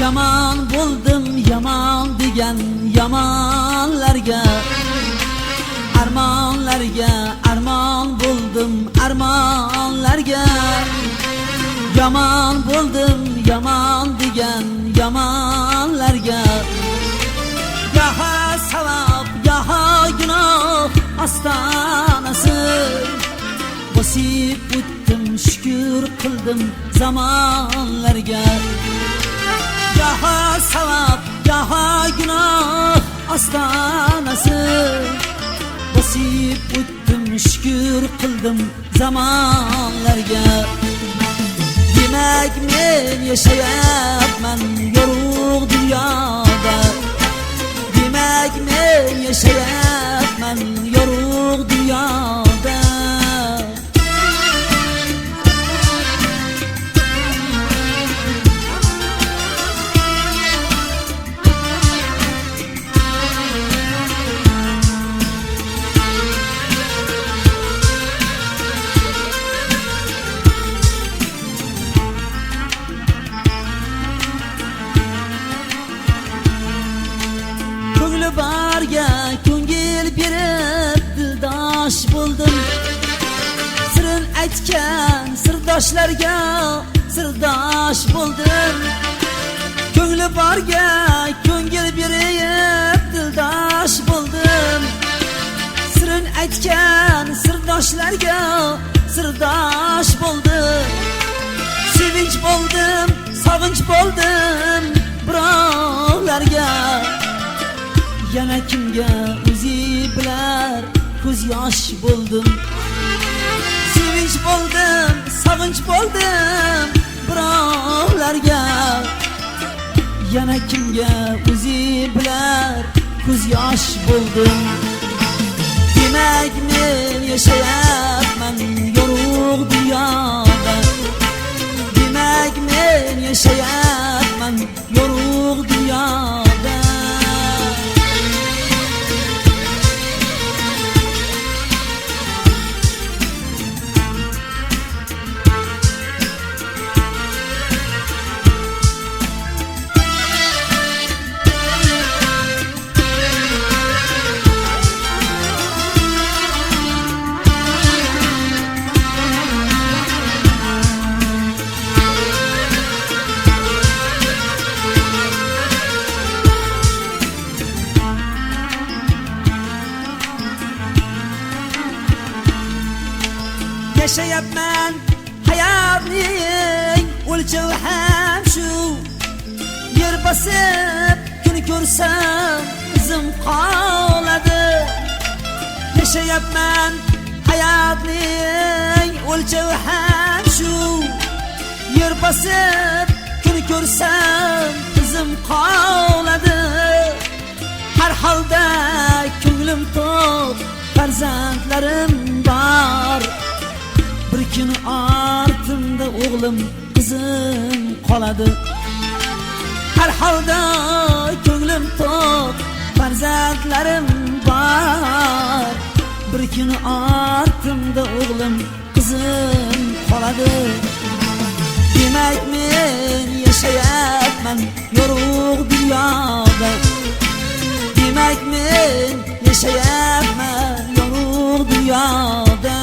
Yaman bo'ldim yaman degan yamanlarga, armonlarga armon bo'ldim armonlarga. Yaman bo'ldim yaman degan yamanlarga. Yaha savab yaha gunoh ostonasi, bosib o'tdim shukr qildim zamonlarga. Yaha savab yaha gunoh ostonasi, bosib o'tdim shukr qildim zamonlarga. Demak men yashayapman yorug' dunyoda, demak men yashayapman yorug' dunyoda. Barga ko'ngil berib dildosh bo'ldim, sirin aytgan sirdoshlarga sirdosh bo'ldim. Ko'ngli borga ko'ngil berib dildosh bo'ldim, sirin aytgan sirdoshlarga sirdosh bo'ldim. Sevinch bo'ldim sevinch bo'ldim birovlarga, yana kimga o'zi bilar ko'z yosh bo'ldim. Sevinch bo'ldim sevinch bo'ldim birovlarga, yana kimga o'zi bilar ko'z yosh bo'ldim. Demak men yashayapman yorug' dunyoda, demak men yashayapman yorug' dunyoda. Yashayapman hayotning o'lchovi ham shu, yer bosib kun ko'rsam izim qoladi. Yashayapman hayotning o'lchovi ham shu, yer bosib kun ko'rsam izim qoladi. Har holda ko'nglim to'q, farzandlarim bor, bir kun ortimda o'g'lim qizim qoladi. Har holda ko'nglim to'q, farzandlarim bor, bir kun ortimda o'g'lim qizim qoladi. Demak men yashayapman yorug' dunyoda, demak men yashayapman yorug' dunyoda.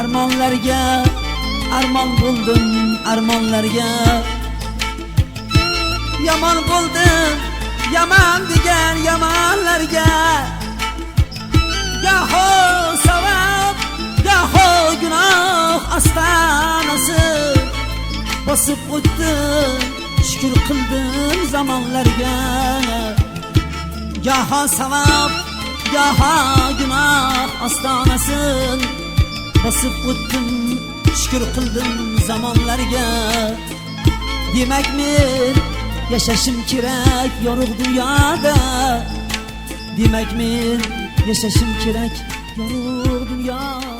Armonlarga armon bo'ldim armonlarga, yomon bo'ldim yaman degan yamanlarga. Yaho savab yaho gunoh ostonasi, bosib o'tdim shukr qildim zamonlarga. Yaho savab yaho gunoh ostonasi, bosib o'tdim shukr qildim zamonlarga. Demak men yashashim kerak yorug' dunyoda, demak men yashashim kerak yorug' dunyoda.